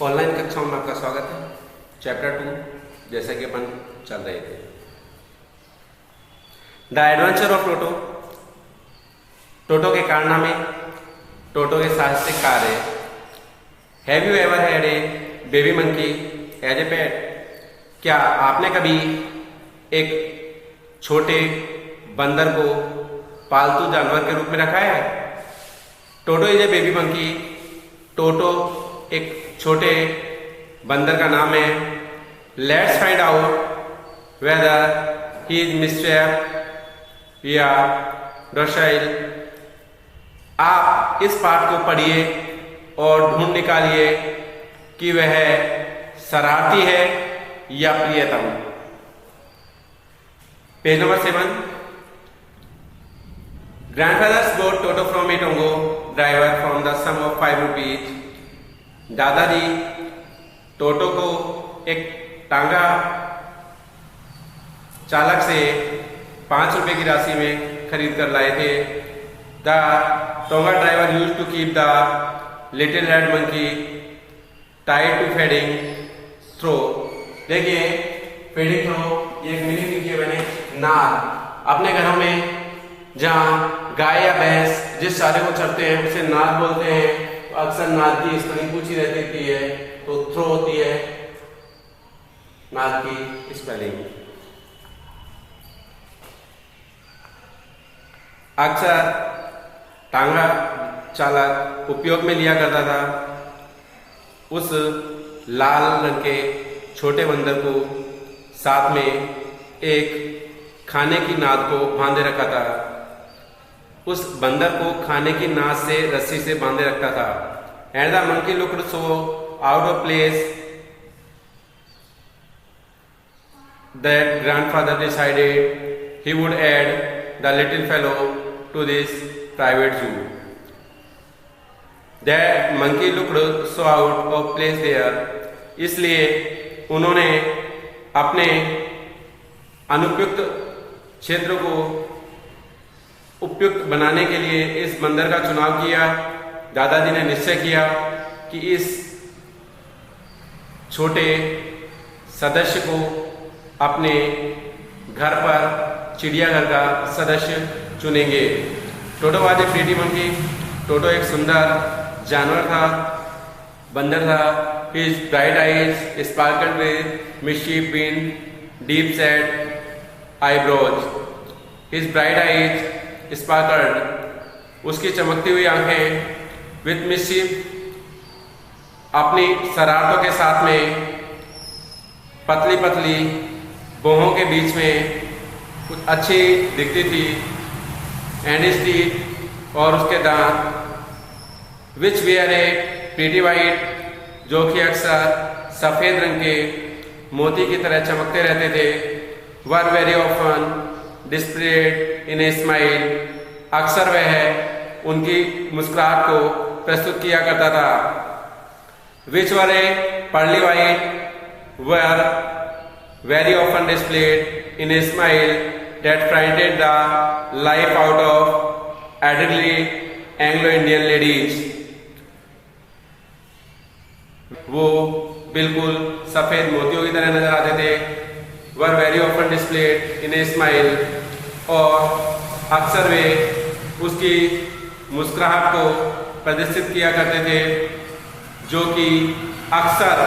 Online कक्षाओं में आपका स्वागत है। चैप्टर 2 जैसा कि अपन चल रहे थे, the adventure of Toto. Toto के कारनामे, टोटो के साहसिक कार्य। Have you ever had a baby monkey as a pet? क्या आपने कभी एक छोटे बंदर को पालतू जानवर के रूप में रखा है? टोटो is a baby monkey. Toto एक छोटे बंदर का नाम है। Let's find out whether he is mischief या डॉसाइल। आप इस पाठ को पढ़िए और ढूंढ निकालिए कि वह शरारती है या प्रियतम। Page number 7। Grandfathers bought Toto from a Tongo driver from the sum of 5 rupees. दादाजी टोटो को एक टांगा चालक से 5 रुपए की राशि में खरीद कर लाए थे। The tonga driver used to keep the little red monkey tied to feeding trough. देखिए, फीडिंग थ्रो ये मीनिंग लिखिए मैंने, नाद। अपने घरों में जहाँ गाय या भैंस जिस चारे को चरते हैं उसे नाद बोलते हैं। तो अक्सर नाद की स्पेलिंग पूछी रहती है, तो थ्रो होती है नाद की स्पेलिंग। अक्सर टांगा चालक उपयोग में लिया करता था उस लाल रंग के छोटे बंदर को, साथ में एक खाने की नाद को बांधे रखा था। उस बंदर को खाने की नाद से रस्सी से बांधे रखा था। And the monkey looked so out of place that grandfather decided he would add the little fellow to this private zoo. That monkey looked so out of place there, इसलिए उन्होंने अपने अनुपयुक्त क्षेत्र को उपयुक्त बनाने के लिए इस बंदर का चुनाव किया। दादाजी ने निश्चय किया कि इस छोटे सदस्य को अपने घर पर चिड़ियाघर का सदस्य चुनेंगे। Toto was a pretty monkey. Toto एक सुंदर जानवर था, बंदर था। His bright eyes sparkled with mischief in deep set eyebrows. His bright eyes sparkled, उसकी चमकती हुई आंखें, विथ मिस्चीफ, अपनी शरारतों के साथ में पतली पतली भौहों के बीच में कुछ अच्छी दिखती थी। एंड हिज टीथ, और उसके दांत, विच वेयर ए प्रीटी वाइट, जो कि अक्सर सफेद रंग के मोती की तरह चमकते रहते थे। Were very often displayed in a smile, अक्सर वह उनकी मुस्कुराहट को प्रस्तुत किया करता था। Which were a pearly white were very often displayed in a smile that frightened the life out of elderly Anglo Indian ladies. वो बिल्कुल सफेद मोतियों की तरह नजर आते थे। Were very often displayed in a smile, और अक्सर वे उसकी मुस्कुराहट को प्रदर्शित किया करते थे, जो कि अक्सर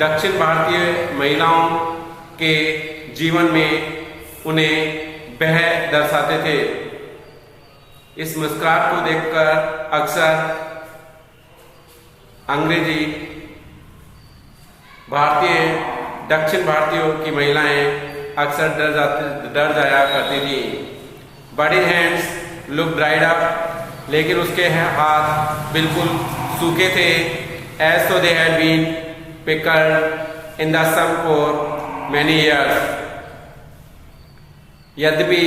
दक्षिण भारतीय महिलाओं के जीवन में उन्हें बह दर्शाते थे। इस मुस्कुराहट को देखकर अक्सर अंग्रेजी दक्षिण भारतीयों की महिलाएं अक्सर डर जाया करती थी। Body hands look dried up, लेकिन उसके हाथ बिल्कुल सूखे थे। As though they had been pickled in the sun for many years. यद्यपि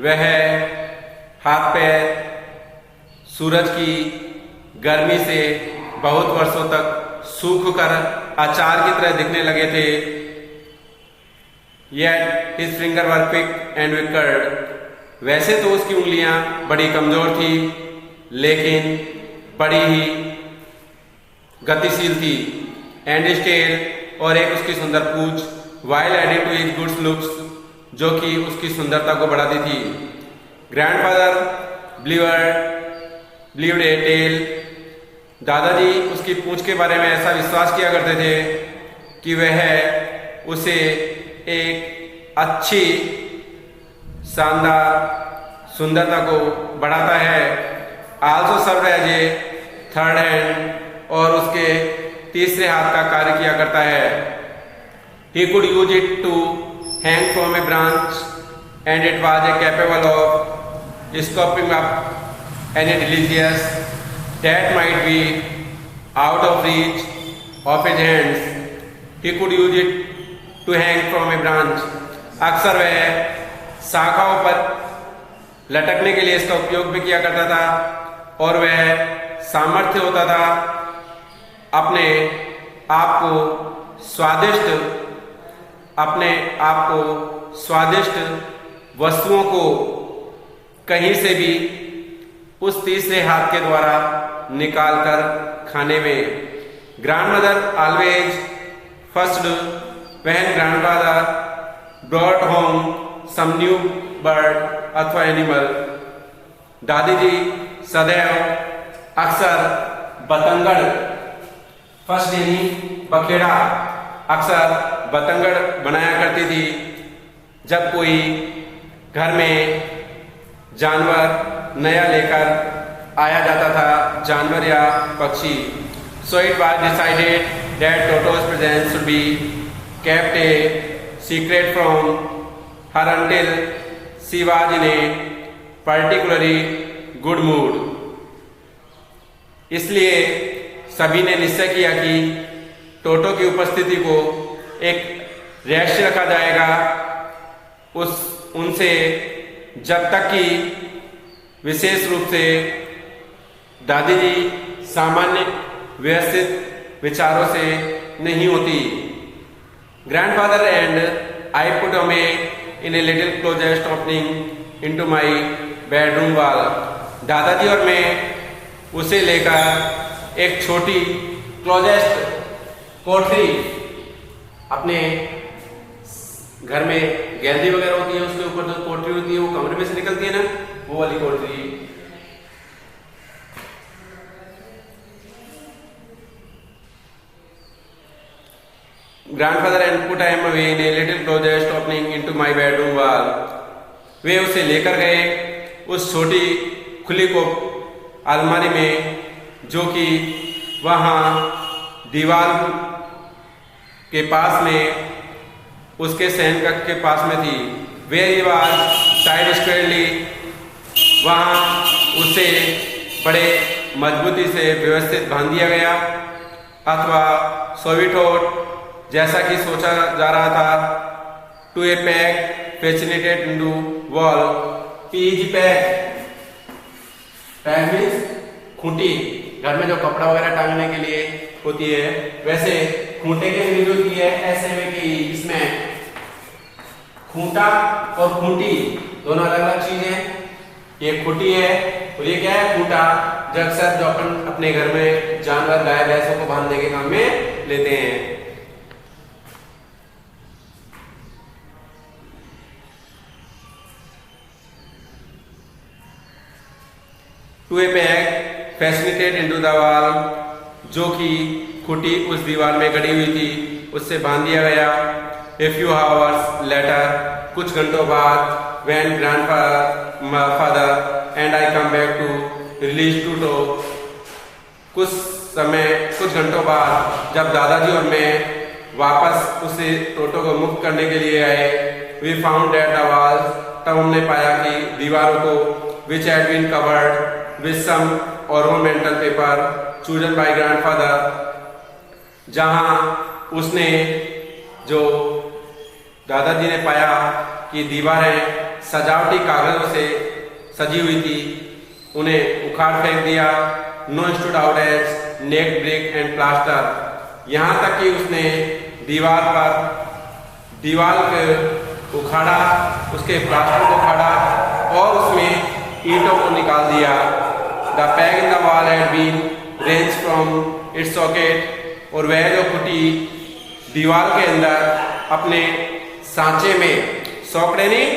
वह हाथ पैर सूरज की गर्मी से बहुत वर्षों तक सूख कर अचार की तरह दिखने लगे थे। Yet his finger were quick and wicked, वैसे तो उसकी उंगलियां बड़ी कमजोर थी, लेकिन बड़ी ही गतिशील थी, एंड स्टेल और एक उसकी सुंदर पूंछ, while adding to his good looks, जो कि उसकी सुंदरता को बढ़ाती थी। ग्रैंडफादर बिलीव्ड ए टेल, दादाजी उसकी पूंछ के बारे में ऐसा विश्वास किया करते थे कि वह उसे एक अच्छी शानदार सुंदरता को बढ़ाता है। Also serve as a third hand, और उसके तीसरे हाथ का कार्य किया करता है। He could use it to hang from a branch and it was a capable of scooping up any delicious that might be out of reach of his hands. He could use it to hang from a branch. अक्सर वह शाखाओं पर लटकने के लिए इसका उपयोग भी किया करता था, और वह सामर्थ्य होता था अपने आप को स्वादिष्ट वस्तुओं को कहीं से भी उस तीसरे हाथ के द्वारा निकालकर खाने में। Grandmother always first when grandfather brought home some new bird अथवा एनिमल, दादी जी सदैव अक्सर बतंगड़, फर्स्ट यानी बखेड़ा, अक्सर बतंगड़ बनाया करती थी जब कोई घर में जानवर नया लेकर आया जाता था, जानवर या पक्षी। So it was decided that Toto's presence should be kept a secret from her until she was in a particularly good mood. इसलिए सभी ने निश्चय किया कि टोटो की उपस्थिति को एक रहस्य रखा जाएगा उनसे जब तक कि विशेष रूप से दादी जी सामान्य व्यवस्थित विचारों से नहीं होती। Grandfather and I put a may in a little closet opening into my bedroom wall, दादाजी और मैं उसे लेकर एक छोटी क्लोजेस्ट कोठरी, अपने घर में गैलरी वगैरह होती है उसके ऊपर जो कोठरी होती है वो कमरे में से निकलती है ना, वो वाली कोठरी। Grandfather and put him away in a little closet opening into my bedroom wall, वे उसे लेकर गए उस छोटी खुली को अलमारी में, जो कि वहां दीवार के पास में उसके शयनकक्ष के पास में थी। Where he was Tide squarely, वहां उसे बड़े मजबूती से व्यवस्थित बांध दिया गया, अथवा सोविटोट जैसा कि सोचा जा रहा था, to a peg fastened into wall, peg peg means खूंटी, घर में जो कपड़ा वगैरह टांगने के लिए होती है, वैसे खूंटे के लिए जो होती है ऐसे में कि इसमें खूंटा और खूंटी दोनों अलग अलग चीजें। ये खूंटी है और ये क्या है, खूंटा, जो अक्सर जो अपन अपने घर में जानवर गाय भैंसों को बांधने के काम में लेते हैं। To a peg fastened into the wall, जो कि खूंटी उस दीवार में गड़ी हुई थी उससे बांध दिया गया। ए फ्यू आवर्स लेटर, कुछ घंटों बाद, when grandfather and I come back to release Toto, कुछ घंटों बाद जब दादाजी और मैं वापस उसे टोटो को मुक्त करने के लिए आए, we found that the walls, तब हमने पाया कि दीवारों को which had been covered with some ornamental paper chosen by grandfather, जहां उसने जो दादाजी ने पाया कि दीवारें सजावटी कागजों से सजी हुई थी, उन्हें उखाड़ फेंक दिया। No stood out as neck brick and plaster, यहाँ तक कि उसने दीवार को उखाड़ा, उसके प्लास्टर को उखाड़ा और उसमें ईंटों को निकाल दिया। The peg in the wall had been wrenched from its socket, और वह जो खुटी दीवार के अंदर अपने सांचे में, सॉकेट नहीं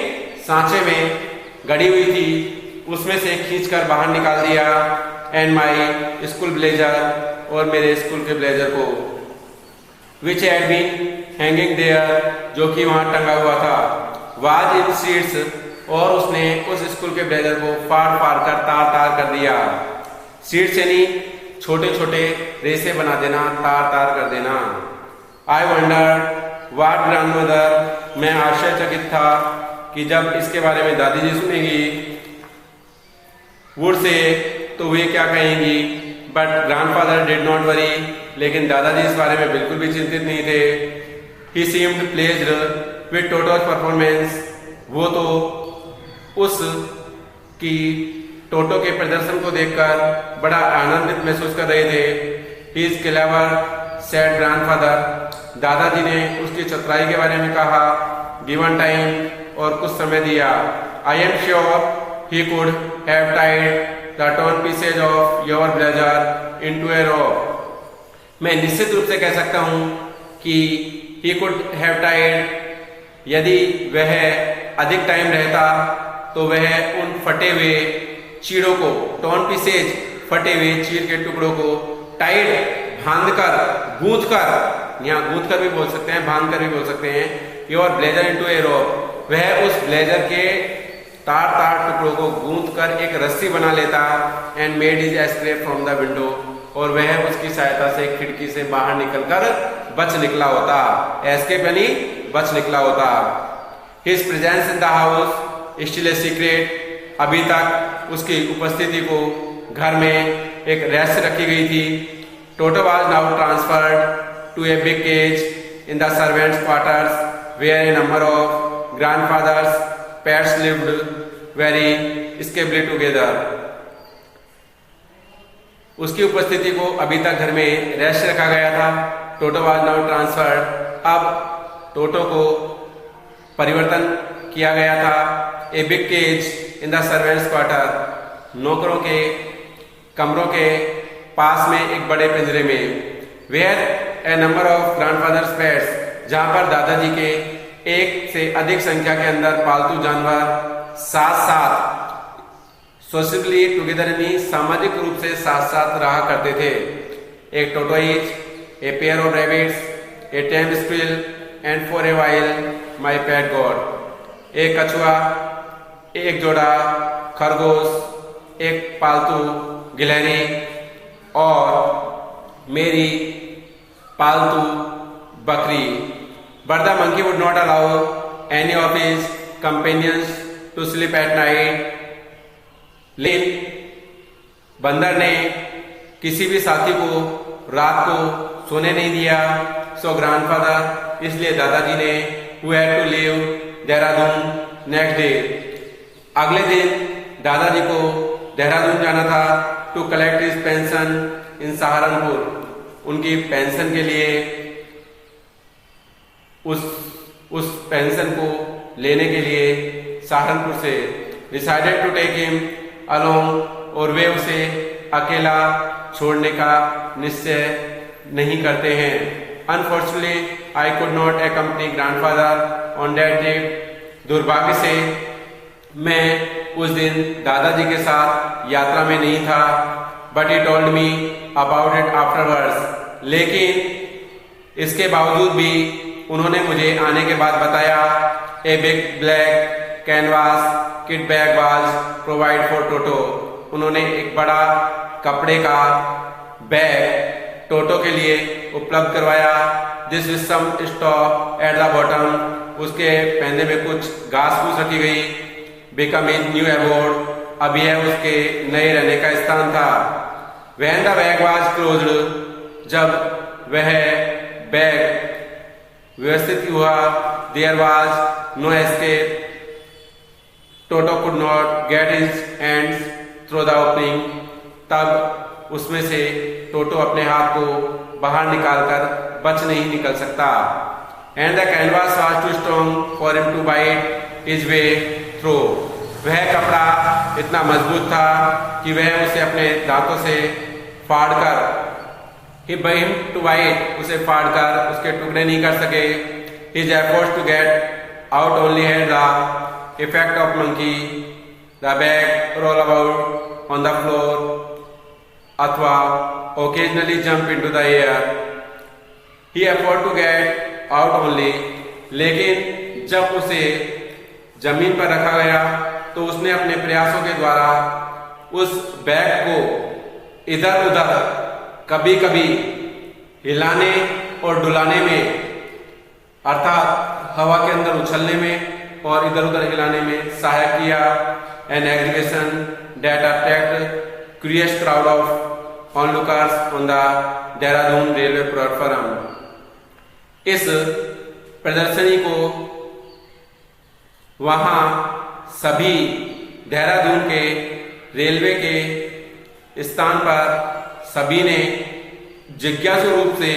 सांचे में गड़ी हुई थी, उसमें से खींचकर बाहर निकाल दिया। एंड माई स्कूल ब्लेजर, और मेरे स्कूल के ब्लेजर को, which had been hanging there, जो कि वहां टंगा हुआ था, वाज इन शीट्स, और उसने उस स्कूल के ब्लेजर को फाड़ फाड़ कर तार तार कर दिया। शीट्स यानी छोटे छोटे रेसे बना देना, तार तार कर देना। आई वंडर व्हाट ग्रैंडमदर, मैं आश्चर्यचकित था कि जब इसके बारे में दादी जी सुनेंगी वुड से तो वे क्या कहेंगी। But grandfather did not worry, लेकिन दादाजी इस बारे में बिल्कुल भी चिंतित नहीं थे। ही सीम्ड प्लेज्ड विद टोटो's परफॉर्मेंस, वो तो उस की टोटो के प्रदर्शन को देखकर बड़ा आनंदित महसूस कर रहे थे। He is clever said grandfather, दादाजी ने उसकी चतुराई के बारे में कहा। गिवन टाइम, और कुछ समय दिया। I am sure he could have tied the torn pieces of your blazer into a rope, मैं निश्चित रूप से कह सकता हूं कि he could have tied, यदि वह अधिक टाइम रहता तो वह उन फटे हुए चीड़ों को, torn pieces फटे हुए चीड़ के टुकड़ों को, टाइड बांधकर, गूंथकर, यहाँ गूंथकर भी बोल सकते हैं, बांधकर भी बोल सकते हैं, योर ब्लेजर इनटू ए रोप, वह उस ब्लेजर के तार तार टुकड़ों को गूंथ कर एक रस्सी बना लेता। And made his escape from the window, और वह उसकी सहायता से खिड़की से बाहर निकलकर बच निकला होता। एस्केप यानी बच निकला होता। His presence in the house still a secret, अभी तक उसकी उपस्थिति को घर में एक रहस्य रखी गई थी। Toto was now transferred to a big cage in the servants' quarters where a number of grandfather's pets lived very escapably together, उसकी उपस्थिति को अभी तक घर में रहस्य रखा गया था। टोटो वाज नाउ ट्रांसफर्ड, अब टोटो को परिवर्तन किया गया था। A big cage in the servants' quarter, नौकरों के कमरों के पास में एक बड़े पिंजरे में। Where a number of grandfather's pets, जहां पर दादाजी के एक से अधिक संख्या के अंदर पालतू जानवर साथ साथ सोशली टुगेदर यानी सामाजिक रूप से साथ साथ रहा करते थे। एक tortoise, a pair of rabbits, A time squill, and for a while my pet God, एक कछुआ, एक जोड़ा खरगोश, एक पालतू गिलहरी, और मेरी पालतू बकरी। But the monkey would not allow any of his companions to sleep at night. लेकिन बंदर ने किसी भी साथी को रात को सोने नहीं दिया। सो ग्रैंडफादर, इसलिए दादाजी ने who had to leave Dehradun next day, अगले दिन दादाजी को देहरादून जाना था। टू कलेक्ट हिज पेंशन इन सहारनपुर, उनकी पेंशन के लिए उस पेंशन को लेने के लिए सहारनपुर से। Decided to take him along, और वे उसे अकेला छोड़ने का निश्चय नहीं करते हैं। Unfortunately I could not accompany grandfather on that trip, दुर्भाग्य से मैं उस दिन दादाजी के साथ यात्रा में नहीं था। But he told me about it afterwards, लेकिन इसके बावजूद भी उन्होंने मुझे आने के बाद बताया। A big black canvas kit bag was provide for Toto, उन्होंने एक बड़ा कपड़े का बैग टोटो के लिए उपलब्ध करवाया। This with some straw at the bottom, उसके पहने में कुछ घास फूस रखी गई। बिकम इज न्यू अबोर्ड, अब यह उसके नए रहने का स्थान था। When the bag was closed, जब वह बैग व्यवस्थित हुआ, there was no escape, Toto could not get his hands through the opening, तब उसमें से टोटो अपने हाथ को बाहर निकालकर बच नहीं निकल सकता। And the canvas was too strong for him to bite his way through, वह कपड़ा इतना मजबूत था कि वह उसे अपने दांतों से फाड़कर He burned to white, उसे फाड़कर उसके टुकड़े नहीं कर सके. His efforts to get out only had the effect of monkey. The bag roll about on the floor अथवा occasionally jump into the air. He afforded to get out only. लेकिन जब उसे जमीन पर रखा गया तो उसने अपने प्रयासों के द्वारा उस बैग को इधर उधर कभी कभी हिलाने और डुलाने में, अर्थात हवा के अंदर उछलने में और इधर उधर हिलाने में सहायक किया. An exhibition that attract curious crowd of onlookers on the Dehradun railway platform. इस प्रदर्शनी को वहां सभी देहरादून के रेलवे के स्थान पर सभी ने जिज्ञासु रूप से